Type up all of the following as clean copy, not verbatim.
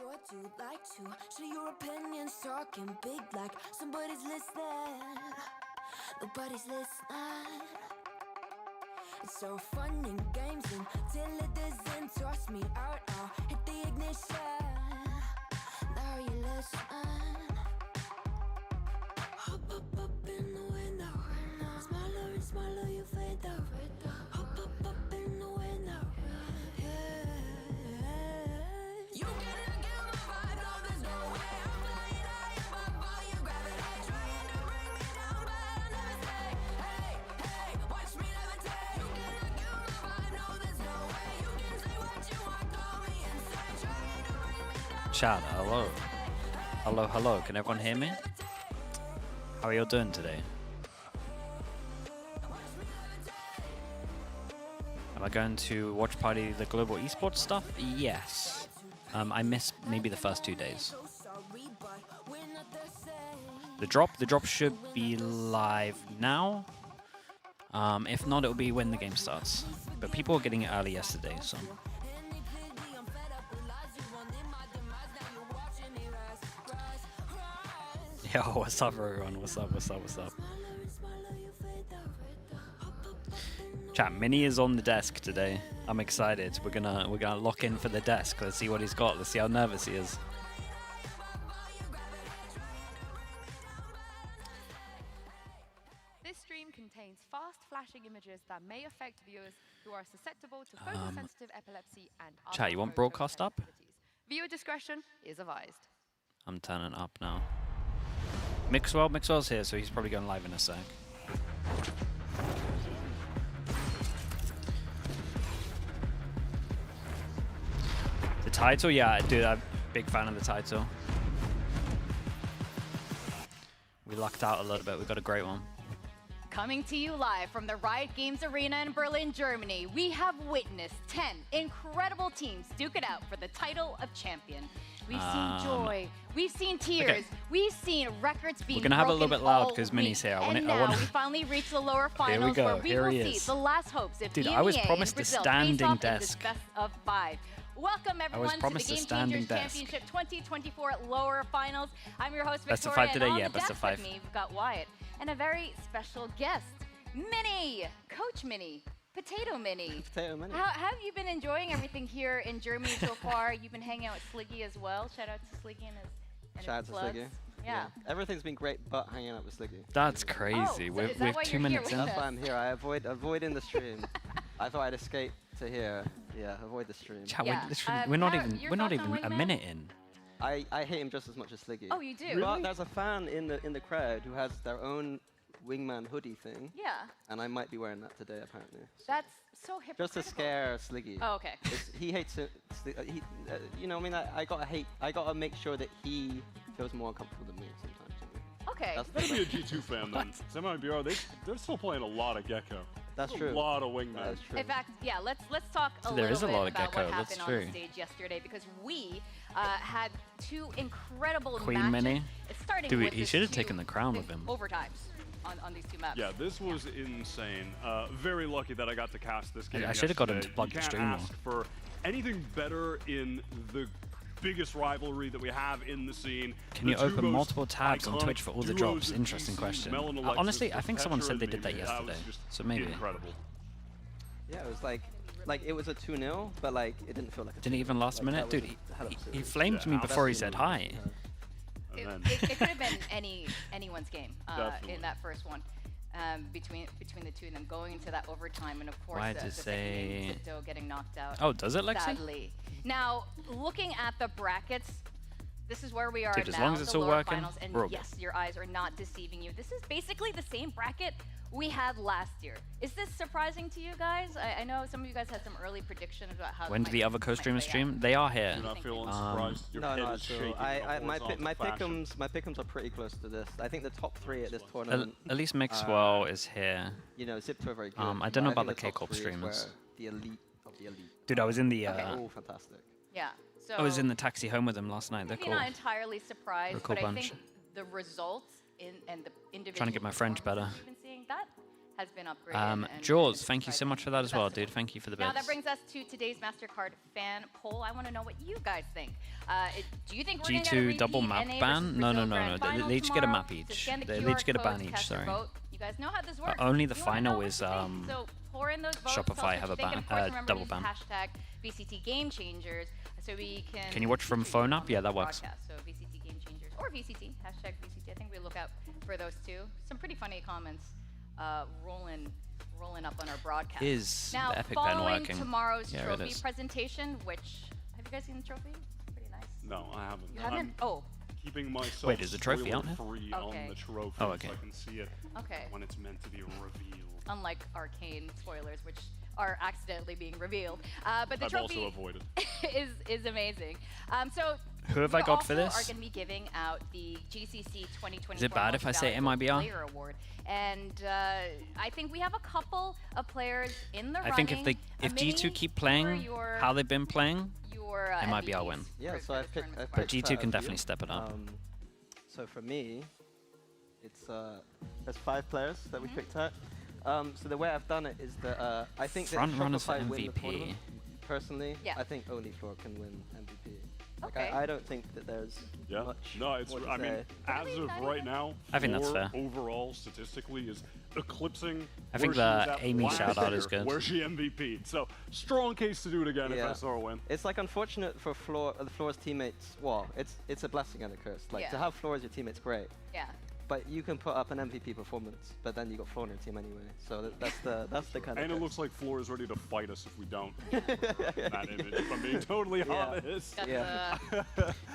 what you'd like to. Share your opinions, talking big like somebody's listening. Nobody's listening. It's so fun and games until it doesn't toss me out. I'll hit the ignition. Now you listen. Hop up in the window. Smaller and smaller you fade out. Hop up in the window. You cannot get my vibe, no, there's no way. I'm flying high above all your gravity, trying to bring me down, but I'll never stay. Hey, watch me levitate. You cannot get my vibe, no, there's no way. You can say what you want, call me insane, trying to bring me down. Chat, hello. Hello. Can everyone hear me? How are you all doing today? Am I going to watch party the global esports stuff? Yes. I missed maybe the first 2 days. The drop should be live now. If not, it'll be when the game starts. But people were getting it early yesterday, so. Yo, what's up, everyone? What's up? Chat, Mini is on the desk today. I'm excited. We're gonna lock in for the desk. Let's see what he's got. Let's see how nervous he is. This stream contains fast flashing images that may affect viewers who are susceptible to photosensitive epilepsy and other Chat, you want broadcast up? photosensitivities. Viewer discretion is advised. I'm turning up now. Mixwell's here, so he's probably going live in a sec. The title, yeah, dude, I'm a big fan of the title. We lucked out a little bit. We got a great one. Coming to you live from the Riot Games Arena in Berlin, Germany, we have witnessed 10 incredible teams duke it out for the title of champion. We've seen joy, we've seen tears, okay. We've seen records being We're gonna have a little bit loud because because Minnie's here. And now we finally reached the lower finals go. where we Here will he see is. the last hopes of Dude, EMEA I was and promised a Brazil standing face off in this desk. best of 5. Welcome everyone to the promised a Game standing Changers desk. Championship 2024 lower finals. I'm your host Best of Victoria, 5 today, and on yeah, the best of desk 5. with me we've got Wyatt and a very special guest, Minnie, Coach Minnie. Potato Minnie. Potato Minnie. How have you been enjoying everything here in Germany so far? You've been hanging out with Sliggy as well. Shout out to Sliggy and his Shout out to plugs. Sliggy. Yeah. Everything's been great, but hanging out with Sliggy. That's crazy. so We're is that why 2 you're here minutes with in. us? That's why I'm here. I avoiding the stream. I thought I'd escape to here. Yeah, avoid the stream. Chat, Yeah. we're, literally, Your we're not thoughts even on a Wingman? minute in. I hate him just as much as Sliggy. Oh, you do? But there's a fan in the crowd who has their own wingman hoodie thing, Yeah. and I might be wearing that today apparently. That's so hypocritical. Just to scare Sliggy. Oh, okay. He hates it. You know, I mean, I gotta make sure that he feels more comfortable than me sometimes. Okay. That's Better be a G2 fan then. MIBR, they're still playing a lot of Gecko. That's A true. lot of wingmen. That's true. In fact, yeah, let's talk a There little is a bit lot of about Gecko, what that's happened on true. the stage yesterday because we had 2 incredible Queen matches. Minnie. It's starting Dude, with he this should have 2 taken the crown with him. Overtimes on these 2 maps. Yeah, this was insane. Very lucky that I got to cast this game. I should have got him to yesterday. plug You the can't stream ask for anything better in the biggest rivalry that we have in the scene. Can you The two open most multiple tabs on iconic Twitch for all the duos drops? of Interesting VCT, question. Mel and Alexis, Honestly, I the think someone Petra said they and did that Mimi. yesterday. was just So maybe. incredible. Yeah, it was like it was a 2-0, but like it didn't feel like a Didn't 2-0. even last Like, minute? that Dude, was hell of a he series. flamed me Yeah, before he that's said the- hi. And It then could have been anyone's game Definitely. in that first one. Between the 2 of them going into that overtime, and of course Why the did it second game, say- Zipto getting knocked out. Oh, does it, Lexi? Sadly. Now, looking at the brackets, this is where we are Dude, as now, long as it's the all lower working, finals, and we're all good. yes, your eyes are not deceiving you. This is basically the same bracket we had last year. Is this surprising to you guys? I know some of you guys had some early predictions about how When it did the might- other might co-streamers play stream? out. They are here. you're not feeling Um, surprised. Your No, head no, is so shaking in a my horizontal fashion. pickums are pretty close to this. I think the top 3 at this tournament. At least Mixwell is here. You know, Zipto are very good. I don't but know think about the top K-pop 3 is streamers. where the elite of the elite. Dude, I was in the Okay. All fantastic. Yeah. So I was in the taxi home with them last night. They're maybe cool. not entirely surprised, They're a cool but I bunch. think the results and the individual Trying to get my French better. performances we've been seeing, that has been upgraded. and Jaws, been thank you so much for that as well, dude. Thank you for the Now bits. that brings us to today's MasterCard fan poll. I want to know what you guys think. Do you think we're going to get a G2 repeat double map NA ban? versus No, Brazil no. Grand Final They each get a tomorrow? map To each. scan the They QR each get a ban codes, each, cast your sorry. vote. You guys know how this works. Only the We wanna final know what is, you think. So pour in those votes. Tell us Shopify what have you a think, and ban, of course, remember double to use ban. hashtag VCT Game Changers so we can. Can you watch from feature phone on up? Yeah, the that works. broadcast. So VCT Game Changers or VCT hashtag VCT. I think we look out for those two. Some pretty funny comments rolling up on our broadcast. Is now, the epic ban following working? tomorrow's Yeah, it trophy is. presentation, which have you guys seen the trophy? It's pretty nice. No, I haven't. You haven't? Oh, Keeping myself Wait, is the trophy out now? free Okay. on the trophy Oh, okay. so I can see it okay. when it's meant to be revealed. Unlike Arcane spoilers, which are accidentally being revealed. But the I've trophy also avoided. is amazing. So Who have I got for we this? also are going to be giving out the GCC 2024 Is it bad if I Most say Valuable MIBR? Player Award, and I think we have a couple of players in the I think if running. if Mini G2 keep for playing your, how they've been playing, your MIBR MVPs win. Yeah, for so I this picked. tournament But so far. G2 can definitely step it up. So for me, it's there's 5 players that we picked out. So the way I've done it is that I think that Front runners for Shopify win the MVP. tournament. Personally, Yeah. I think only Floor can win MVP. Like, Okay. I don't think that there's Yeah. much. No, it's. more to I mean, say. as Really? of Not right even? now, I think that's Floor fair. overall statistically is eclipsing. I think where she was the at Amy last shout-out year, is good. Where she MVP'd. So strong case to do it again if Yeah. I saw her win. It's like unfortunate for Floor's teammates. Well, it's a blessing and a curse. Like to Yeah. have Floor as your teammate's great, Yeah. but you can put up an MVP performance, but then you got Floor in your team anyway. So that's the kind of. And it looks like Floor is ready to fight us if we don't. That image, if I'm being totally honest. Got Yeah.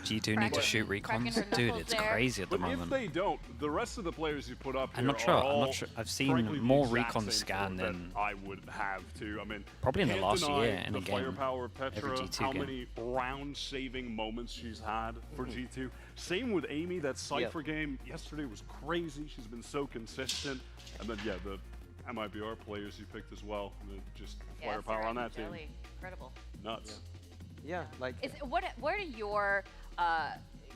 G2 need to shoot cracking recons. her Dude, knuckles it's there. crazy at the But if moment. they don't, the rest of the players you put up I'm here not sure. are I'm all, not sure. I've seen frankly, the more exact recon same scan Floor than that I would have to. I mean, probably in the can't last deny year in the a game. firepower of Every Petra, G2 how game. many round-saving moments she's had for G2. Same with Amy. That Cypher game yesterday was crazy. She's been so consistent. And then, yeah, the MIBR players you picked as well. And then just Yeah, firepower Sarah on that and team. Jelly. Incredible. Nuts. Yeah, like What are your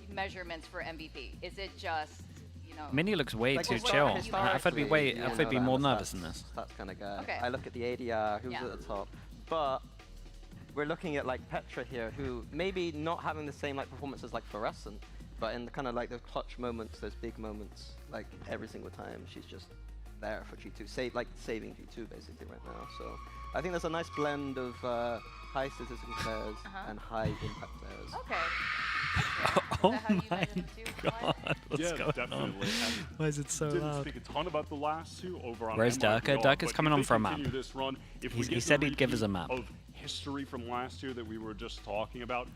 measurements for MVP? Is it just, you know? Mini looks way like too histor- chill. historically, I thought it'd be way. you I thought know it'd be that more I'm a nervous than this. Stats kind of guy. Okay. I look at the ADR, who's Yeah. at the top, but we're looking at like Petra here, who maybe not having the same like performances like Fluorescent, but in the kind of like the clutch moments, those big moments, like every single time, she's just there for G2, saving G2 basically right now. So I think there's a nice blend of high statistical players and high impact players. Okay. That's Oh fair. Is that how you my measure them too, Eli? god, what's Yeah, going on? definitely. And Why is it so didn't loud? speak a ton about the last two over on Where's MIBR, Durka? Durka's but coming if on they for a map. continue This run, if we He get said the he'd give us a repeat map. Of history from last year that we were just talking about,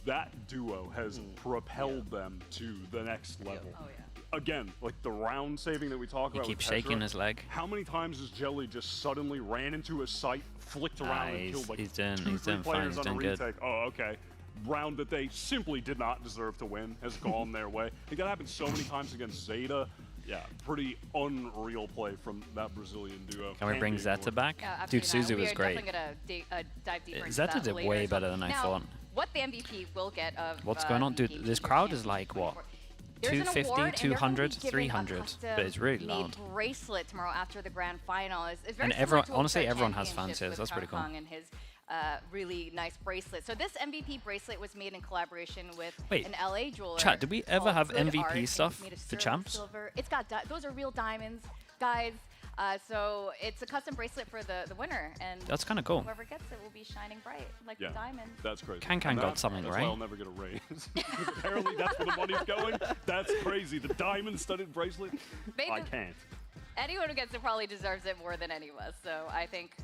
that duo has propelled them to the next level. Oh, yeah. Again, like the round saving that we talk He about. keeps with Petra, shaking his leg. How many times has Jelly just suddenly ran into a site, flicked around, and killed like he's doing- two, he's three doing fine, players he's on a doing good. retake? Oh, okay. Round that they simply did not deserve to win has gone their way. I think that happened so many times against Zeta. Yeah, pretty unreal play from that Brazilian duo. Can we Can't bring be Zeta ignored. back? Yeah, Dude, absolutely not. Suzu We was are great. definitely going to dive deeper into Zeta that did later. way So better than I now, thought. What the MVP will get of What's going on? Dude, MVP this Team crowd is Champion like, what, 2024. There's an 250, award, and they're gonna be 200, giving a 300, but it's really custom-made loud. bracelet tomorrow after the grand final. It's very And similar everyone- to honestly, All-Star everyone has Championships fans here, with so that's pretty cool. Kong and his really nice bracelet. So this MVP bracelet was made in collaboration with Wait, an LA jeweler. chat, did we ever called have Good MVP Art, and it's stuff made of for sterling champs? silver. It's got those are real diamonds, guys. So it's a custom bracelet for the winner, and That's kind of cool. whoever gets it will be shining bright like Yeah, the diamond. that's crazy. Kankan And got that- something, that's right? Why I'll never get a raise. Apparently, that's where the money's going. That's crazy. The diamond-studded bracelet. Maybe I can't. anyone who gets it probably deserves it more than any of us. So I think.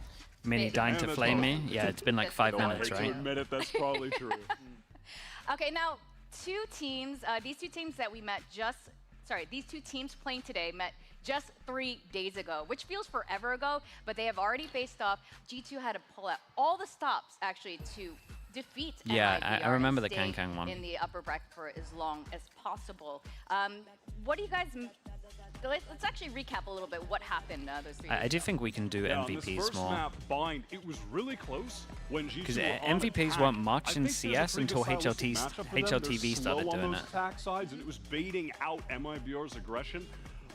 Mini Maybe. dying And to that's flame me? awesome. Yeah, it's been like That's 5 the No, I minutes, hate right? to admit it. That's probably true. Okay, now two teams. These two teams that we met these two teams playing today met just 3 days ago, which feels forever ago, but they have already faced off. G2 had to pull out all the stops actually to defeat Yeah, MIBR I remember and the stay Kankan one. in the upper bracket for as long as possible. What do you guys? Let's actually recap a little bit what happened those 3 days I do ago. think we can do Yeah, on this MVPs first more. map, Bind, it was really close when G2 'Cause were on MVPs attack. weren't much I in think there's a CS pretty until good stylistic matchup for them. They're HLTV started slow on doing those it. attack sides, and it was baiting out MIBR's aggression.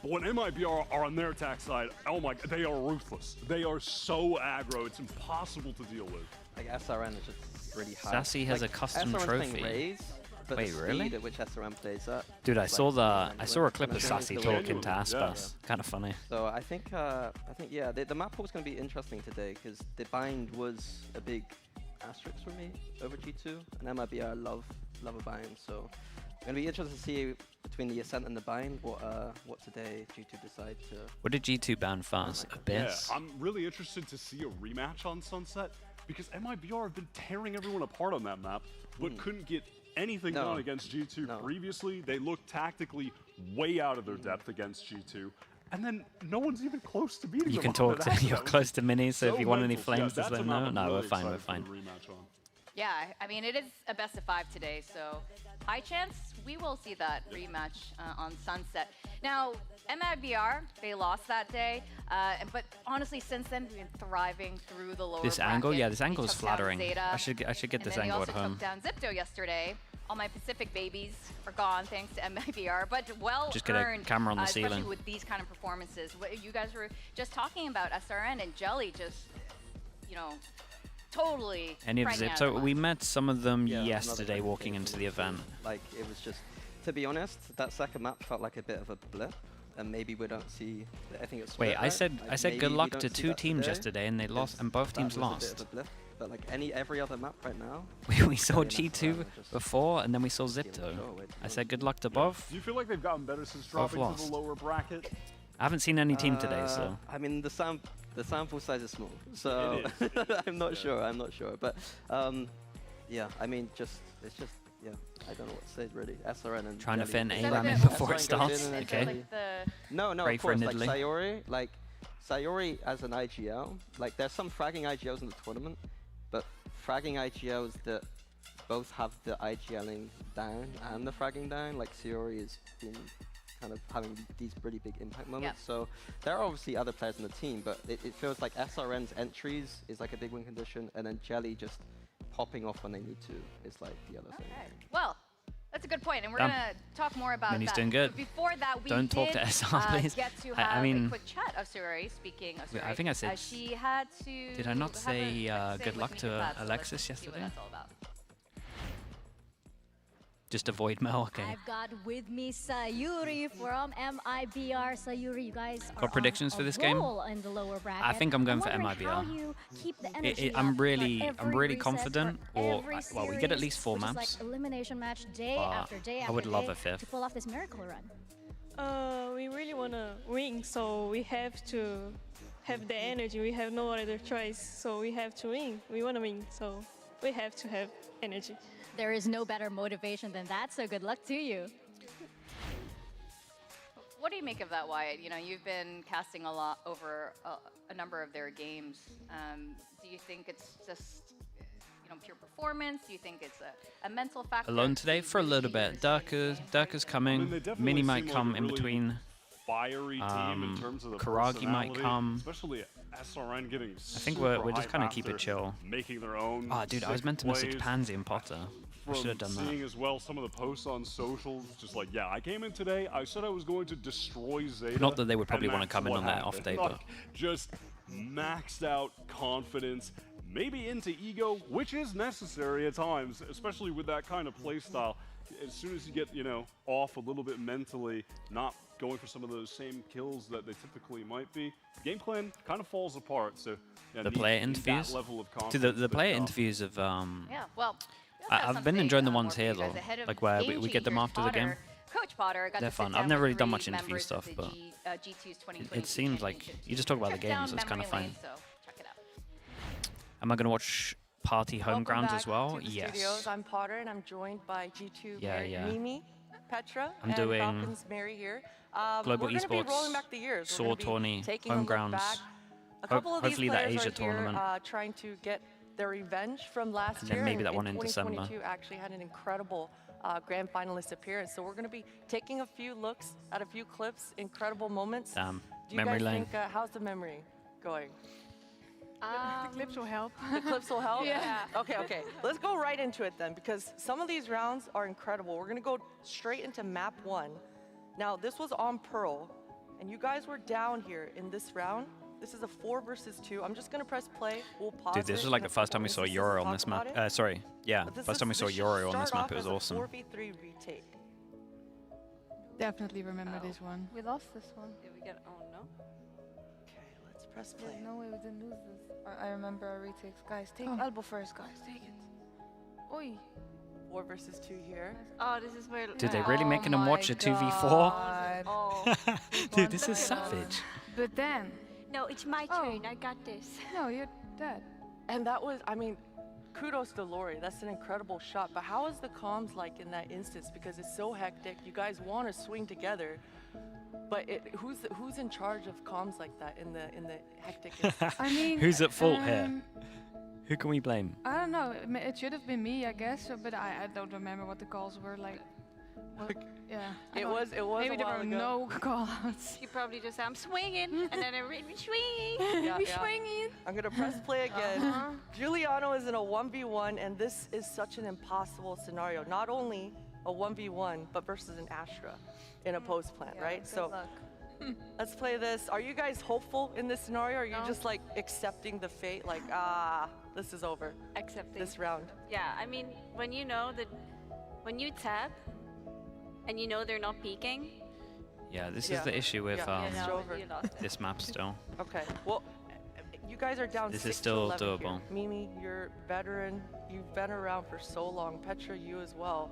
But when MIBR are on their attack side, oh my god, they are ruthless. They are so aggro, it's impossible to deal with. Like SRN is just really hard. Sassy has like, a custom SRN's playing trophy. Raze, but Wait, the really? speed at which SRN plays that. Dude, I is, saw like, I saw a clip of Genuinely Sassy genuine. talking to Aspas. Kind of funny. So I think yeah, the map pool is going to be interesting today because the bind was a big asterisk for me over G2, and MIBR love a bind. So it's going to be interesting to see between the Ascent and the bind what today G2 decide to. What did G2 ban fast? Abyss. Yeah, I'm really interested to see a rematch on Sunset because MIBR have been tearing everyone apart on that map, but couldn't get anything done against G2 previously. They looked tactically way out of their depth against G2. And then no one's even close to beating them. You can on talk that to, after you're that. close to Mini, so if you want any mental. flames, Yeah, just that's let a me map know. I'm No, really we're fine, we're excited for fine. the rematch on. Yeah, I mean, it is a best of 5 today, so high chance we will see that rematch on Sunset. Now, MIBR, they lost that day, but honestly, since then, we've been thriving through the lower This bracket. angle, yeah, this They angle is took down flattering. Zeta, I should get this and then angle at they also home. took down Zipto yesterday. All my Pacific babies are gone thanks to MIBR, but well Just get a earned, camera on the especially ceiling. with these kind of performances. What you guys were just talking about SRN and Jelly just, you know, totally. Any of frightening out Zipto? of we us. met some of them Yeah, yesterday another walking thing into from the the event. Like it was just, to be honest, that second map felt like a bit of a blip, and maybe we don't see. I think it's. Wait, I said maybe good we luck don't to see 2 that teams today, yesterday, and they lost, because and both teams that was a lost. bit of a blip. But like every other map right now. We saw Jelly and SRN G2 are just before, and then we saw stealing the Zipto. show away, to be I honest. said good luck to both. Do you feel like they've gotten better since Both dropping to lost. the lower bracket? I haven't seen any team today, so I mean, the sample size is small, so It is, I'm not yeah. sure. I'm not sure, but yeah, I mean, it's just yeah. I don't know what to say really. SRN and Trying to Jelly fit an is- A-ram in before it SRN goes starts, in and okay. Jelly- Like the No, Pray of for course. Like Nidalee. Sayori as an IGL, like there's some fragging IGLs in the tournament, but fragging IGLs that both have the IGLing down and the fragging down, like Sayori has been kind of having these really big impact moments. So there are obviously other players in the team, but it feels like SRN's entries is like a big win condition, and then Jelly just popping off when they need to is like the other thing. Okay. Well, that's a good point, and we're Done. gonna talk more about Minnie's that. doing good. But before that, we Don't talk did, to SR, please. get to I have mean- a quick chat of Sayori. Speaking of Sayori, I think I said- she had to. Did I not have say, a good luck with to, Mika Pat, so Alexis let's see yesterday? what that's all about. just avoid Mel. Okay. I've got with me Sayuri from MIBR. Sayuri, you guys are Got predictions on for a this game? roll in the lower bracket. I think I'm going for wondering MIBR. How you keep the energy I'm up, really- like I'm every really recess confident, for or, every well, we get at series, least 4 which is maps, like elimination match day but after day I after would love day a 5th. to pull off this miracle run. We really want to win, so we have to have the energy. We have no other choice, so we have to win. We want to win, so we have to have energy. There is no better motivation than that, so good luck to you. What do you make of that, Wyatt? You know, you've been casting a lot over a number of their games. Do you think it's just, you know, pure performance? Do you think it's a mental factor? Alone today Do you for a really little see bit. this game? Durka's coming. they definitely Mini seem might like come a in really between. Fiery team in terms of the Karagi might personality, come. especially SRN getting. I think we're just kind of keep it chill. Making their own. Oh, dude, I was sick meant to message plays. Pansy and Potter. I should have done Seeing that. as well some of the posts on socials, just like, yeah, I came in today. I said I was going to destroy Zeta. Not that they would probably and wanna that's come in what on that happened. off day, Like, but- just maxed out confidence, maybe into ego, which is necessary at times, especially with that kind of play style. As soon as you get, you know, off a little bit mentally, not going for some of those same kills that they typically might be, game plan kind of falls apart. So yeah, The need- player need that interviews? level of Dude, confidence the to player come. interviews of Yeah, well, we also have I've been something, enjoying the more ones for here you guys. though, The head of like where Game we get them Changers, after the game. Potter, Coach Potter got They're to sit fun. down I've never with really done 3 much interview members stuff, of the but G2's 2022 it seems like championship you just team. talk about the Trip down games. It's kind of memory fun. lane, so check it out. Am I gonna watch Party Welcome Homegrounds back as well? to the Yes. studios. I'm Potter, and I'm joined by G2 Yeah, Mary, yeah. Mimi, Petra, I'm and doing Falcons Mary here. Global we're going to be Esports, rolling back the years. Sword We're gonna be Tourney, taking a look Homegrounds. back. A couple of these Hopefully that players Asia are here, tournament. trying to get their revenge from last And then year. maybe that one in December. 2022 actually had an incredible grand finalist appearance. So we're going to be taking a few looks at a few clips, incredible moments. Damn. Do you Memory guys lane. think, how's the memory going? The clips will help. The clips will help? Yeah. Okay. Let's go right into it then, because some of these rounds are incredible. We're going to go straight into map 1. Now, this was on Pearl, and you guys were down here in this round. This is a 4 versus 2. I'm just gonna press play. We'll pause. Dude, this it was like in the a first couple time we saw instances Euro and on this talk map. about it. Sorry, yeah, But first time we saw this should Euro on this start map. It off was as a awesome. 4v3 retake. Definitely remember this one. We lost this one. Did we get? Oh no. Okay, let's press There's play. no way we didn't lose this. I remember our retakes. Guys, take Oh. elbow first, guys. Take it. Oi. 4 versus 2 here. Oh, this is where. Dude, they really Oh making them watch my a 2v4? God. Oh. Dude, this is Look at savage. But then, No, it's my turn. I got this. no, you're dead. And that was, I mean, kudos to Lori. That's an incredible shot. But how is the comms like in that instance? Because it's so hectic. You guys want to swing together, but who's in charge of comms like that in the hectic instance? I mean, Who's at fault here? Who can we blame? I don't know. It should have been me, I guess. But I don't remember what the calls were like. What, yeah. I It don't- was Maybe a there while were ago. no call-outs. You probably just say, I'm swinging, and then I'm swinging. Yeah, We yeah. swinging. I'm gonna press play again. Giuliano is in a 1v1, and this is such an impossible scenario. Not only a 1v1, but versus an Astra in a post plant, Yeah, right? good So luck. let's play this. Are you guys hopeful in this scenario, or are you No. just like accepting the fate, like, this is over, Accepting. this round? Yeah, I mean, when you know that, when you tap, and you know they're not peeking, Yeah, this Yeah. is the issue with Yeah. you It's know over. you lost it. this map still. Okay, well, you guys are down This 6 is still to 11 here. doable. Mimi, you're veteran. You've been around for so long. Petra, you as well.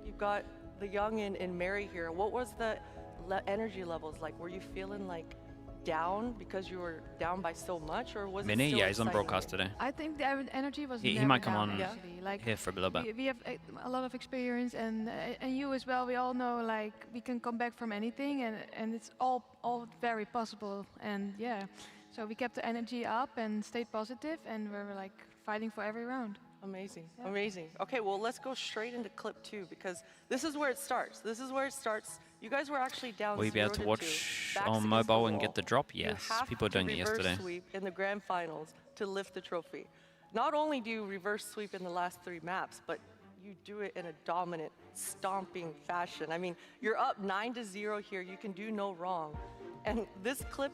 You've got the youngin and Mary here. What was the energy levels like? Were you feeling like down because you were down by so much, or was it Minnie, still yeah, he's on exciting? broadcast today. I think the energy was He never might come down, on actually. Like, here for a little bit. we have a lot of experience, and you as well. We all know, like, we can come back from anything, and it's all very possible. And yeah, so we kept the energy up and stayed positive, and we were like fighting for every round. Amazing, Yeah. amazing. Okay, well, let's go straight into clip 2 because this is where it starts. This is where it starts. You guys were actually down Will you be able 0 to 2, watch backs on against mobile the and wall. get the drop? You Yes, have people were to doing it reverse yesterday. sweep in the grand finals to lift the trophy. Not only do you reverse sweep in the last 3 maps, but you do it in a dominant, stomping fashion. I mean, you're up 9-0 here. You can do no wrong. And this clip,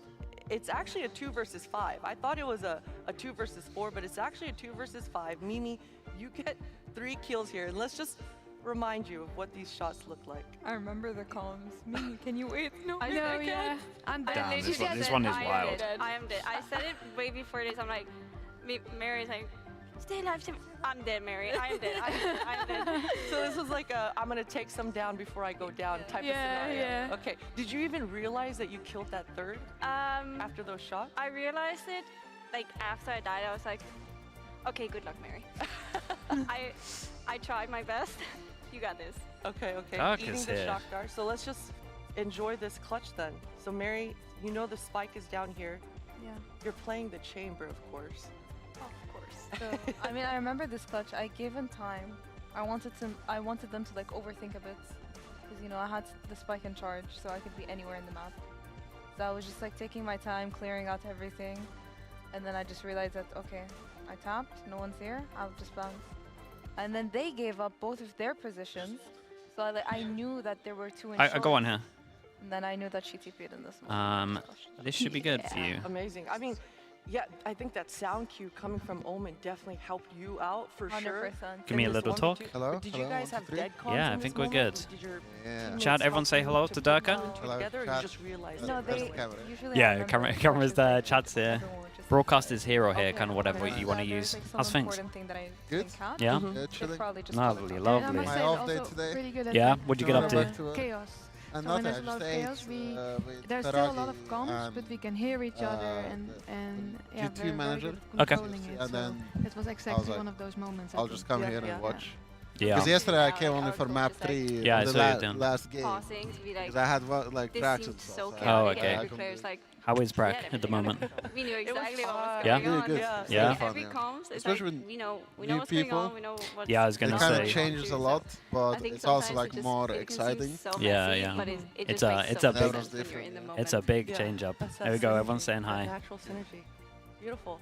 it's actually a 2 versus 5. I thought it was a 2 versus 4, but it's actually a 2 versus 5. Mimi, you get 3 kills here. And let's just remind you of what these shots look like. I remember the comms. Mimi, can you wait? No, I know, yeah. I'm I dead. Damn, literally this said, one is I am wild. dead. I am dead. I said it way before this. I'm like, Mary's like, stay alive. I'm dead, Mary. I am dead. I'm dead. So this was like a, I'm gonna take some down before I go down type Yeah, of scenario. yeah. Okay. Did you even realize that you killed that third after those shots? I realized it, like, after I died, I was like, okay, good luck, Mary. I tried my best. You got this. Okay, okay. Dark Eating is the here. shock dart. So let's just enjoy this clutch then. So Mary, you know the spike is down here. Yeah. You're playing the chamber, of course. Of course. So, I mean, I remember this clutch. I gave him time. I wanted them to like overthink a bit, because you know I had the spike in charge, so I could be anywhere in the map. So I was just like taking my time, clearing out everything, and then I just realized that okay, I tapped, no one's here, I'll just bounce. And then they gave up both of their positions, so I knew that there were 2 in I short, go on here. and then I knew that she TP'd in this one. This should be good for you. Amazing. I mean, yeah, I think that sound cue coming from Omen definitely helped you out for 100%. sure. Give me a in this little 1v2. talk. Hello? But did you Hello, guys 1, have 2, 3? dead comms Yeah, I in this think we're moment? good. Did your Yeah. teammates Chat, everyone help say you hello to to put Durka. two and two Hello, together, or chat. you just realized No, it? Where's they the camera? usually Yeah, I remember the camera's clutches, there, like, chat's there. everyone would just- Broadcast is hero here, Okay, kind of whatever okay. you want to There's, use. like, some How's things? important thing that I Good? didn't catch. Yeah? Mhm. Yeah, They chilling. probably just Lovely, called it lovely. And I must My say, off it's day also today. pretty good at Yeah? the- What'd you get up Back to? to chaos. And So when nothing, there's I a lot just of ate chaos, with there's still a lot of pierogi comms, but and, we can hear each other and yeah, G2 very, very manager. good at Okay. controlling it. And So then it was exactly like, one of those moments. I I'll think. just come Yeah, here yeah. and watch. Yeah. Because yesterday I Yeah, came like, only our for coach map is like- 3 Yeah, I the saw you doing. last game. Pausing to be like, Because I had like this cracks seemed and so stuff. chaotic. Oh, and okay. Every player's like, How is Brack yeah, at the moment? we knew It was exactly what was fun. Yeah? going Really on. good. Yeah. It's Yeah. really Like, fun, every yeah. comms, it's Especially like, with we know new what's going on, people. we know what's Yeah, I was It gonna kind say. of changes a lot, but I think it's also sometimes like it just- more it can seem exciting. so Yeah, messy, yeah. But it It's just a- makes it's so a much big- sense when you're in the moment. It's a big Yeah. change up. That's There we that go, synergy, everyone's saying that hi. Natural synergy. Beautiful.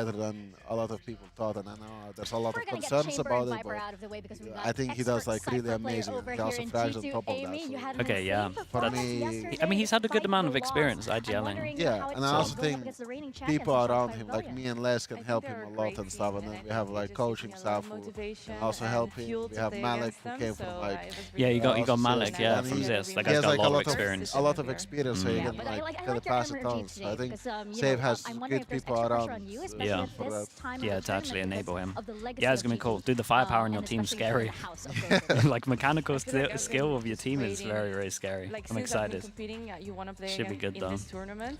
better than a lot of people thought, and I know there's a lot We're of gonna get concerns Chamber about and it, MIBR but out of the way because we've got I think he does expert like really Cypher player amazing. over He here also in flags on G2. top of Amy, that. you So. had an Okay, yeah. insane For performance me, yesterday I mean, he's had a good despite amount the of loss. experience I'm IGLing. wondering Yeah, how it and I feels also going up think against the reigning champions people in around Shopify him, like Pavilion. me and Les, can help him a lot and stuff. And then we have like coaching staff who also help him. We have Malik who came from like Yeah, you got also Malik, Zest, yeah, and from he- Zest. That he guy's has got like a lot of experience. a lot of experience, so he Yeah, can but I like like get your pass it energy on. So today I think because, you Save know, has I'm wondering good if there's people extra around. pressure on you, so especially Yeah. at for this that. time of Yeah, the to actually tournament enable because him. of the legacy Yeah, it's of gonna be cool. G2, Dude, the firepower in your and team's especially for scary. the house of Goku. Like mechanical I feel like I've skill been of your team is waiting, very, very scary. like I'm since I've been excited. competing, you wanna play Should be again good in though. this tournament.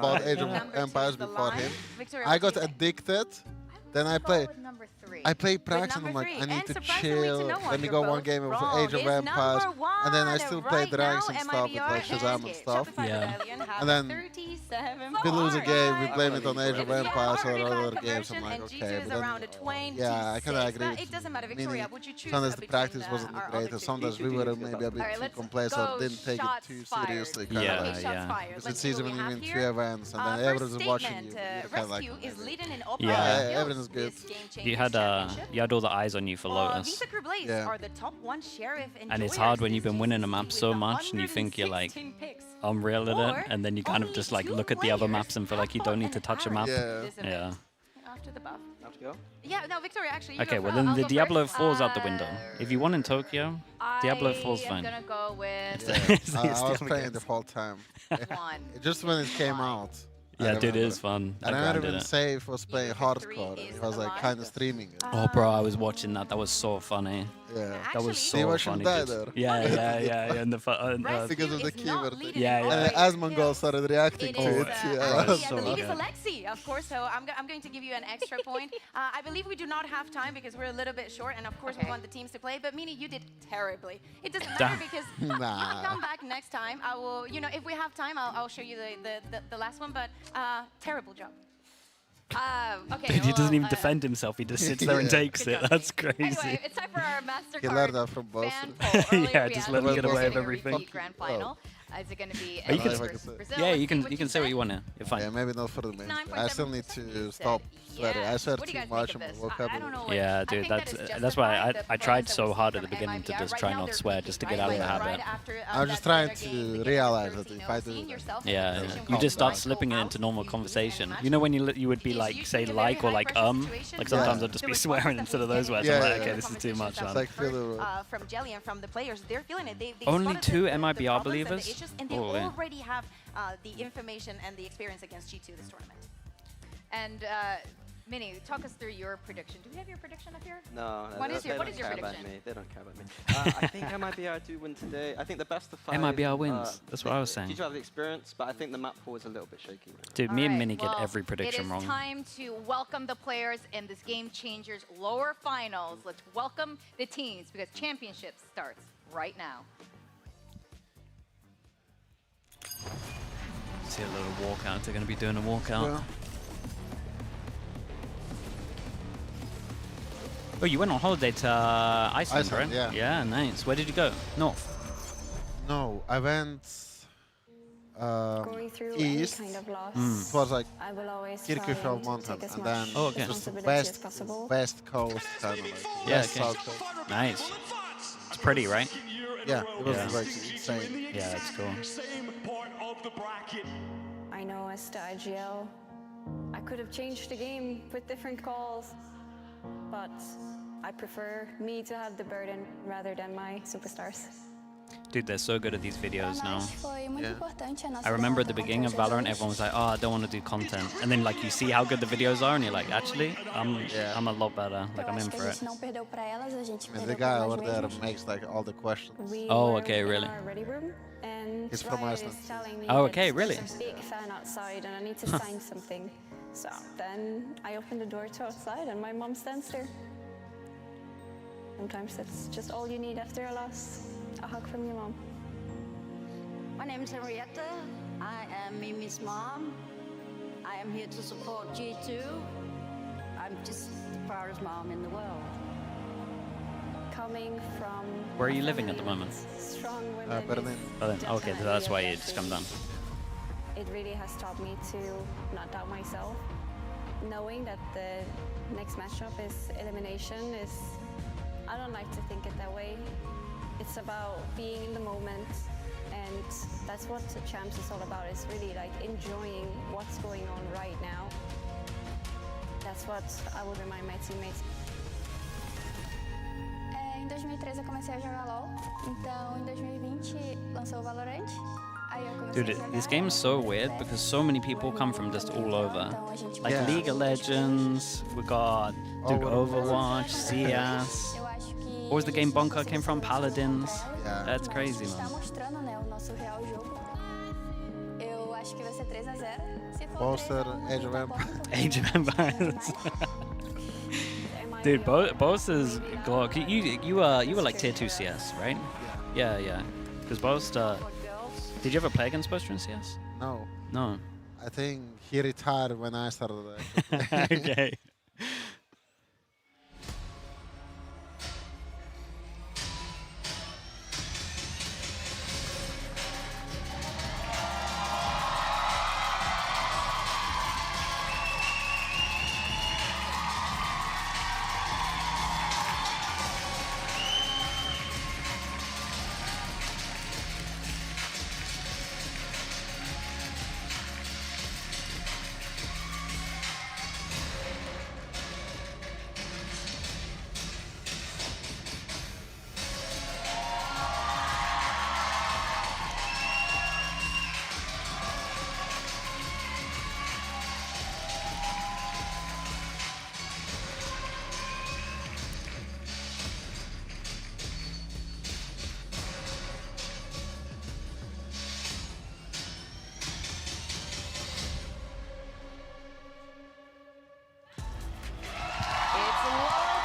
about Age of Empires before him. I got addicted. Then I play. I play practice and I'm like, I need to chill. Let me go one game of Age of Empires. And then I still play Drags and stuff with like Shazam and stuff. Yeah. And then we lose a game, we blame it on Age of Empires or other games. I'm like, okay, but then, yeah, I kind of agree with Mini. Sometimes the practice wasn't the greatest. Sometimes we were maybe a bit too complacent, didn't take it too seriously. Yeah. Because it's easy when you win 3 events and then everyone's watching you. You're kind of like, Yeah. everything's good. You had all the eyes on you for Lotus. Yeah. And it's hard when you've been winning a map so much and you think you're like unreal at it, and then you kind of just like look at the other maps and feel like you don't need to touch a map. Yeah. After the buff. Have to go? Yeah, no, Victoria, actually, you Okay, go well first. then I'll the go Diablo first. 4's out the window. If you won in Tokyo, Diablo 4's fine. I'm gonna go with I was playing the whole time. Just when it came out. Yeah, dude, it is fun. And I remember when Safe was playing hardcore, and he was like kind of streaming it. Oh, bro, I was watching that. That was so funny. Yeah. That was So you so watched him funny. die dude. there? Yeah. And the because of the keyword. Yeah. And as Mongol started reacting to it. I believe it's Alexi, of course, so I'm going to give you an extra point. I believe we do not have time because we're a little bit short, and of course we want the teams to play, but Mini, you did terribly. It doesn't matter because you can come back next time. I will, if we have time, I'll show you the last one, but terrible job. Okay. Dude, he doesn't even defend himself. He just sits there and takes it. That's crazy. Anyway, it's time for our MasterCard He learned that from both. Yeah, just let me get away with everything. Grand final. Is it going to be You can, Brazil? yeah, you can say what you want to. You're fine. Yeah, maybe not for the main. I still need to stop sweating. I swear too much on my vocabulary. Yeah, dude, that's why I tried so hard at the beginning to just try not to swear, just to get out of the habit. I'm just trying to realize that if I do Yeah, you just start slipping it into normal conversation. You know when you would be like, say like or like sometimes I'd just be swearing instead of those words. I'm like, okay, this is too much, man. From Jelly and from the players, they're feeling it. They Only spotted 2 the MIBR problems and the believers? issues, and they Holy. already have the information and the experience against G2 this tournament. And Mini, talk us through your prediction. Do we have your prediction up here? No. What is your prediction? They don't care about me. I think MIBR do win today. I think the best of 5. MIBR wins. That's what I was saying. G2 have the experience, but I think the map pool is a little bit shaky. Dude, me and Mini get every prediction wrong. It is time to welcome the players in this Game Changers lower finals. Let's welcome the teams because championship starts right now. See a little walkout. They're going to be doing a walkout. Yeah. Oh, you went on holiday to Iceland, right? Yeah. Yeah, nice. Where did you go? North? No, I went east. Kind of loss, It was like I will always Kirkufjell mountain, and then just the west coast, kind of like west, south coast. Nice. It's pretty, right? Yeah, it was like insane. Yeah, that's cool. I know as the IGL, I could have changed the game with different calls, but I prefer me to have the burden rather than my superstars. Dude, they're so good at these videos now. Yeah. I remember at the beginning of Valorant, everyone was like, oh, I don't want to do content. And then like you see how good the videos are and you're like, actually, I'm a lot better. Like I'm in for it. I mean, the guy over there makes like all the questions. Oh, okay, really? He's from Iceland. Oh, okay, really? There's a big fan outside and I need to sign something. So then I open the door to outside and my mom stands there. Sometimes that's just all you need after a loss. A hug from your mom. My name is Henrietta. I am Mimi's mom. I am here to support G2. I'm just the proudest mom in the world. Coming from Where are you living at the moment? strong women. Berlin. Berlin. Oh, okay, so that's why you just come down. It really has taught me to not doubt myself. Knowing that the next matchup is elimination is, I don't like to think it that way. It's about being in the moment, and that's what the Champs is all about. It's really like enjoying what's going on right now. That's what I would remind my teammates. Em 2013 eu comecei a jogar LoL, então em 2020 lançou o Valorant. Aí eu comecei Dude, a jogar this game's so weird because so many people come from just all over. Like League of Legends, we got dude, Overwatch, CS. What was the game Bonka came from? Paladins. Yeah. That's crazy, Tá man. mostrando, né, o nosso real jogo. Eu acho que vai ser 3-0. Se for Poster, 3-1, Age of tá bom. Empires. Age of Empires. Dude, Bosa's Glock. You were like tier 2 CS, right? Yeah. Because Bosa. Did you ever play against Bosa in CS? No. No. I think he retired when I started. Okay.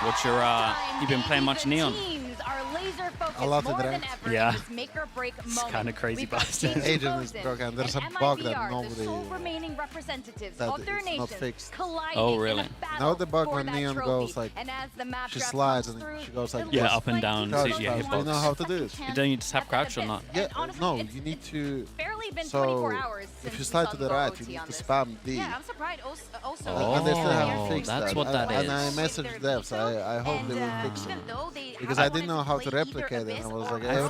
What's your, you've been playing much Neon? A lot of that. Yeah. It's kind of crazy bastard. Agent is broken. There's a bug that nobody. Remaining representatives That of their it's not nations fixed. Oh, really? Now the bug when Neon goes like, she slides and she goes like Yeah, this. up and down. Crouch, So, yeah, you know how to do it. You don't need to tap crouch or not? Yeah, no, you need to. been So 24 hours if you since slide we to saw the the right, logo you OT need on to this. spam D. Yeah, I'm surprised. Also, And they still haven't Oh, fixed that's that. what that And I is. messaged devs. I hope they will fix it. Because I didn't know how to replicate it. I was like, I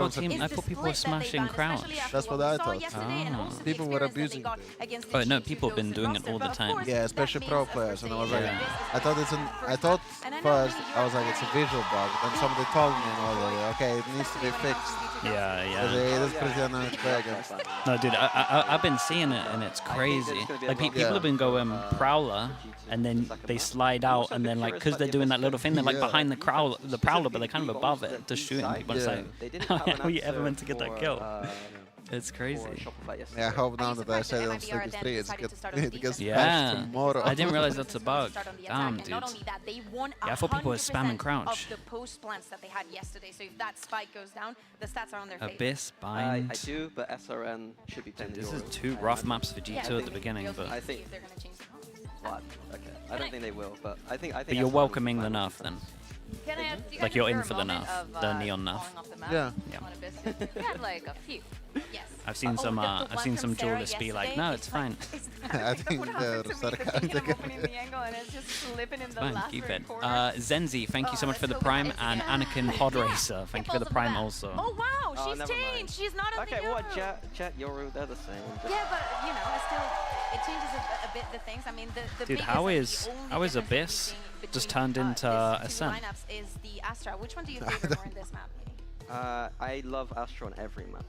thought people were smashing crouch. That's what I thought. People were abusing it. Oh no, people have been doing it all the time. Yeah, especially pro players. And I was like, I thought first, I was like, it's a visual bug. Then somebody told me, and I was like, okay, it needs to be fixed. Yeah. It is pretty annoying to play against. No, dude, I've been seeing it and it's crazy. Like people have been going Prowler, and then they slide out, and then like because they're doing that little thing, they're like behind the Prowler, but they're kind of above it, just shooting people. It's like, how are you ever meant to get that kill? It's crazy. Yeah, I hope now that I said it on Sticky 3, it gets Yeah, patched tomorrow. I didn't realize that's a bug. Damn, dude. Yeah, I thought people were spamming crouch. Of the post plants that they had yesterday, so if that spike goes down, the stats are on their favor. Abyss, I Bind. do, but SRN should be playing. This is two rough maps for G2 at the beginning, but I think. What? Okay. I don't think they will, but I think. but you're welcoming the nerf then. Can I have, Like you're in for the nerf, the neon nerf. Yeah. We had like a few. Yes. I've seen some duelists be like, no, it's fine. I think they're sarcastic. It's fine, keep it. Zenzi, thank you so much for the prime, and Anakin Podracer, thank you for the prime also. Oh wow, she's never mind. changed. She's not on Okay, the what? Jet, Yoru, they're the same. Yeah, but you know, it still it changes a bit the things. I mean, the Dude, biggest, how and is the only how is difference Abyss between just turned into these two Ascent? lineups is the Astra. Which one do you favor more in this map? I love Astra on every map.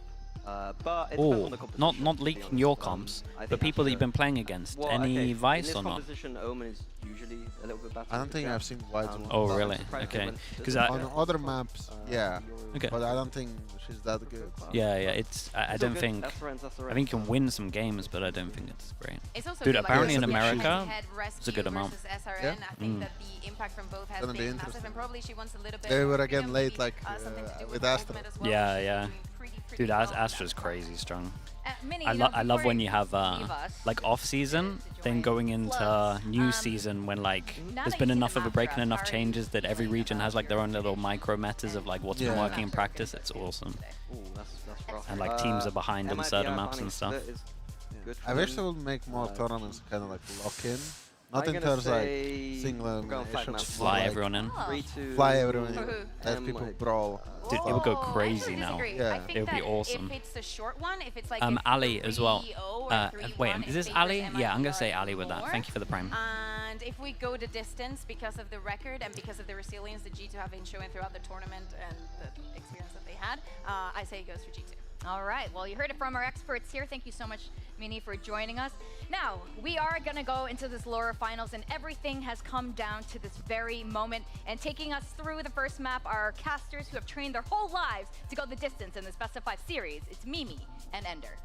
But it depends on the composition. not leaking your comps, but people that you've been playing against. Well, Any okay, Vice in or this not? composition, Omen is usually a little bit better. I don't think I've seen White on. Oh really? Okay. Because on other maps, yeah. Okay. But I don't think she's that good. Yeah, it's. I Still don't good. think. SRN's I think you can win some games, but I don't think it's great. It's also Dude, good, like, apparently in the America, head-to-head it's a good rescue amount. versus SRN. Yeah? I think that the impact from both has Gonna be been massive, interesting. and probably she wants a little bit. They more were again freedom, late, maybe, like something to do with the Astra. ultimate as well. Yeah, She's yeah. doing pretty Dude, well. Astra's crazy strong. Minnie, I you know, love before when you have leave us, like off season, then going into new season when like there's been enough of a break and enough changes that every region has like their own little micro metas of like what's been working in practice. It's awesome. Ooh, that's rough. And like teams are behind on MIBR certain maps banning and stuff. split is good for I wish them. they would make more tournaments kind of like lock in. Not I'm in gonna terms like say single we're going five elimination. maps. Just fly like everyone in. 3-2. Fly everyone For in. who? Let people brawl. Dude, it would go Oh, I crazy actually now. disagree. Yeah. I think It would be that awesome. If it's a short one, if it's like Ali as well. 3-0 or 3-1, Wait, it is this favors Ali? Yeah, I'm gonna MIBR say Ali with that. more. Thank you for the prime. And if we go the distance because of the record and because of the resilience that G2 have been showing throughout the tournament and the experience that they had, I say it goes for G2. All right. Well, you heard it from our experts here. Thank you so much, Minnie, for joining us. Now, we are going to go into this Laura finals, and everything has come down to this very moment. And taking us through the first map are our casters who have trained their whole lives to go the distance in this best of 5 series. It's Mimi and Ender.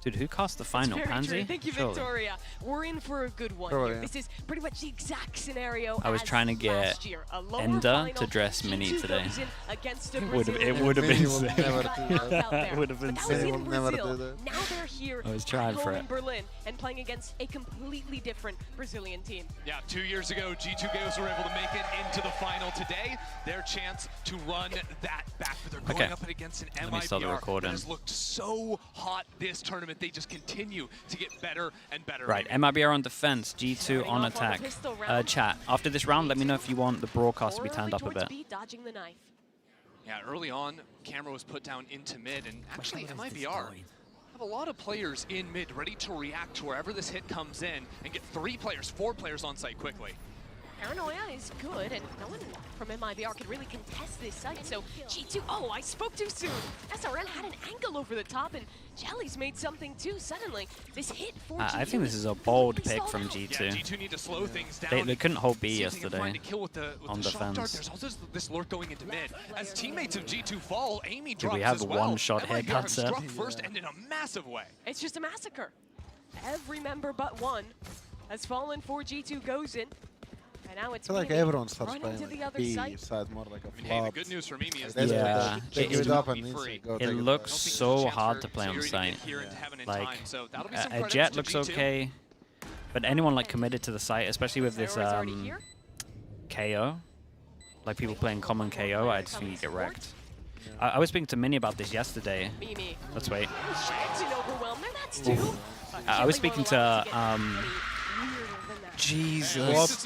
Dude, who cast the final? Pansy? Thank you, Surely. Victoria. We're in for a good one. Surely, Here. yeah. This is pretty much the exact scenario I was as trying to get last year. A lower Ender final, to dress Mini G2 today. goes in against a It would have Brazilian been will sick. never do that. It would have been But that was sick. in Never do Brazil. that. Now they're here I was at trying for home it. in Berlin and playing against a completely different Brazilian team. Yeah, 2 years ago, G2 Gales were able to make it into the final. Today, their chance to run that back, but they're going Okay. up against an Let me start the MIBR recording. that has looked so hot this tournament. They just continue to get better and better. Right, MIBR on defense, G2 on attack. Chat, after this round, let me know if you want the broadcast to be turned up a bit. Dodging the knife. Yeah, early on, camera was put down into mid, and actually MIBR have a lot of players in mid ready to react to wherever this hit comes in and get 3 players, 4 players on site quickly. Paranoia is good, and no one from MIBR can really contest this site, so G2, oh, I spoke too soon. SRN had an angle over the top, and Jelly's made something too suddenly. This hit for G2 I think this is a bold pick from G2. Yeah, G2 need to slow things down. They couldn't hold B See if they can find yesterday a kill with the on shock dart. defense. There's also this lurk going into mid. As teammates of G2 fall, Amy Dude, drops we have as well. one-shot MIBR haircuts there. struck first and in a massive way. It's just a massacre. Every member but one has fallen for G2 goes in. And now I it's feel like Mimi everyone starts running playing to the like other B side. side more like a Hey, the flop. good news for Mimi is They Yeah, give it up and free. instantly go It take looks back. so hard to play on site. Like, a Jet looks okay, but anyone like committed to the site, especially with this KO, like people playing common KO, I just think you get wrecked. I was speaking to Minnie about this yesterday. Mimi. Let's wait. Overwhelmed there, that's 2. I was speaking to Jesus.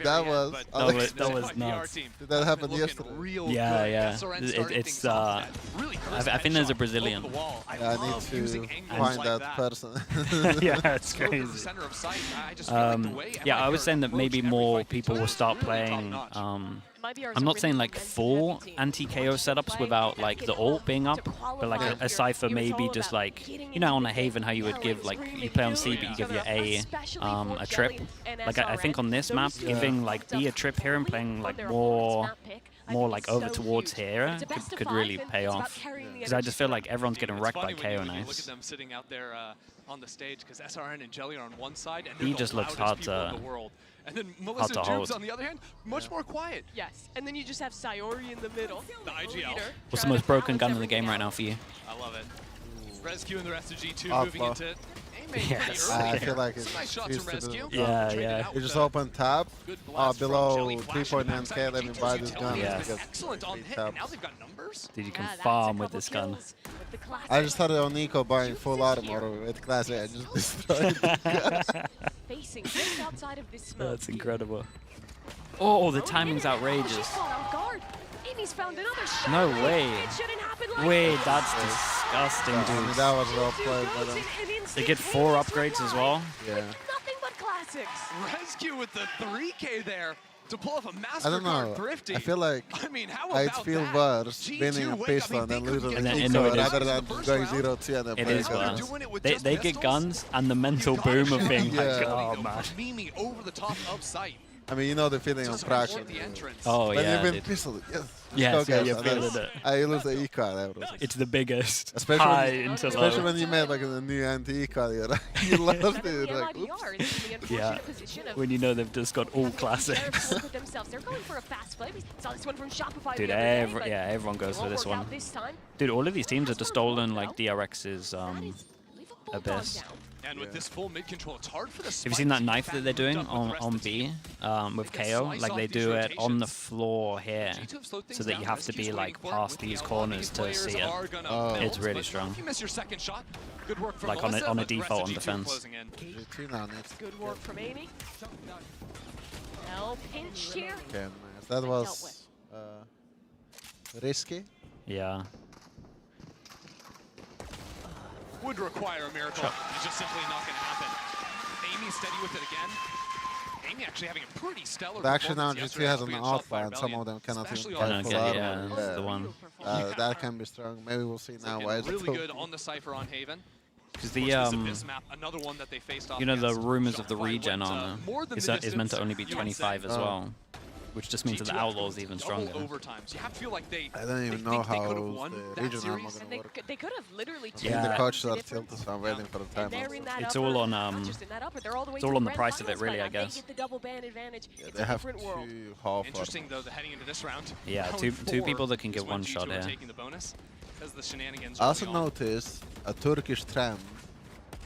That was nuts. Did that happen yesterday? Yeah, yeah. It's I think there's a Brazilian. Yeah, I need to find that person. Yeah, it's crazy. Yeah, I was saying that maybe more people will start playing. I'm not saying like full anti-KO setups without like the ult being up, but like a Cypher maybe just like, you know, on a Haven how you would give like, you play on C but you give your A trip. Like I think on this map, giving like B a trip here and playing like more like over towards here could really pay off. Because I just feel like everyone's getting wrecked by KO Look at nice. them sitting out there on the stage because SRN and Jelly are on one side and He they're the just looks loudest hard people in to- the world. And then Melissa to Jubes hold. on the other hand, much more quiet. Yes, and then you just have Sayori in the middle. The IGL. What's the most broken gun in the game right now for you? I love it. Rescue and the rest of G2 Alpha. moving into A main Yes. pretty early. I feel like Some nice shots from Rescue. Yeah, Traded yeah. out You with just a open tab, good blast from below Jelly, flashing 3.9k, let me G2's buy this gun. utility Yeah. is because excellent on hit, and now they've got numbers. Dude, you can farm with this gun. I just started on Nico buying full armor with Class A. I just destroyed it. Facing just outside of this smoke. That's incredible. Oh, the timing's outrageous. Amy's found another shot. No way. It shouldn't happen like Wait, this. that's disgusting, I mean, dude. that was well played by them. They get 4 upgrades as well. Yeah. Nothing but classics. Rescue with the 3K there to pull off a I don't know. MasterCard Thrifty. I feel like I mean, how I'd about feel that? worse G2 winning a wake up. pistol I and mean, then they couldn't losing get a it no, Nico it is. rather than in the first going round. 0-2 and then It playing is again. worse. doing it with They just get pistols? guns and the mental boom of being like, Yeah. oh man. Mimi over the top of sight. I mean, you know the feeling on Just pressure. avoid the entrance. Oh When yeah, you win dude. pistol, yes. Yes, go, yeah, guys, you're and then feeling it. I lose the E-card. That was It's the biggest. especially High when, into especially low. when you made like a new anti-E-card, you lost it. Like, oops. MIBR is in the unfortunate Yeah. position of When you know they've just got all having classics. to themselves. They're going for a fast play. We saw this one from Shopify Dude, the other day, everyone but goes it for won't this work one. out this time. Dude, all of these teams have just stolen like DRX's Abyss. And with this full mid control, it's hard for the Have you seen that knife that they're doing on B with KO? Like they do it on the floor here, so that you have to be like past these corners to see it. It's really strong. If you miss your second shot, good work from Like on Melissa, a but the rest default of on G2 defense. closing in. G2 now needs. Good work from Amy. Well pinched here. Okay, nice. That was risky. Yeah. Would require a miracle. It's just simply not going to happen. Amy steady with it again. Amy actually having a pretty stellar But actually now performance G2 yesterday has after an being shot alpha by and some Rebellion, of them cannot even especially fight on full get it, armor. yeah, that's the one. That can be strong. Maybe we'll see now why it's really good on the Cypher on Haven. Because Of the course, this Abyss map, another one that they faced off you know the against. rumors of the Shopify regen went, armor more than is the meant to only be distance, you would 25 say. as well. which just means that the Outlaws even stronger. Overtimes. You have to feel like I don't even know how the regional is And they could have literally the coaches are tilted, so I'm waiting for the time. It's all on it's all on the price of it, really, I guess. They have two half. Interesting though, heading into this round. Yeah, two people that can get one shot here. I also noticed a Turkish trend.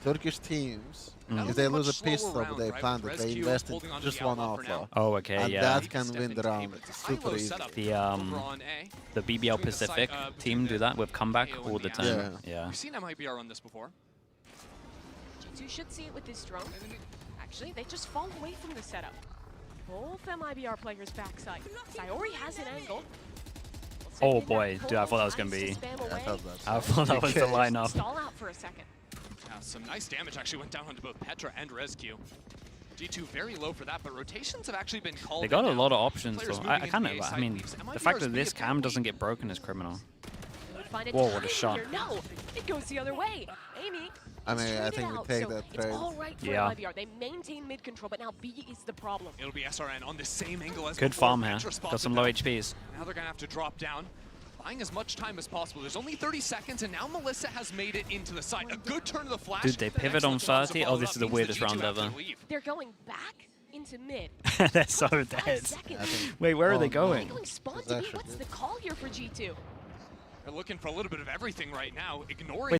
Turkish teams, if they lose a pistol but they plant it, they invest in just one outlaw. Oh, okay, and yeah. that can win the round. It's super easy. The BBL Pacific team do that with comeback all the time. Yeah. We've seen MIBR on this before. G2 should see it with this drone. Actually, they just fall away from the setup. Both MIBR players backside. Sayori has an angle. Oh boy, dude, I thought that was going to be... I thought that was the lineup. Stall out for a second. Some nice damage actually went down onto both Petra and Rescue. G2 very low for that, but rotations have actually been called. They got a lot of options, so I mean, the fact that this cam doesn't get broken is criminal. Whoa, what a shot. No, it goes the other way. Amy. I mean, I think we take that trade. It's all right for MIBR. They maintain mid control, but now B is the problem. It'll be SRN on the same angle as Good before. farm here. Got some low HPs. Now they're going to have to drop down. Buying as much time as possible. There's only 30 seconds, and now Melissa has made it into the site. A good turn to the flash. Dude, they pivot on 30. Oh, this is the weirdest round ever. They're going back into mid. They're so dead. Wait, where are they going? They're going spawn to B. What's the call here for G2? They're looking for a little bit of everything right now, ignoring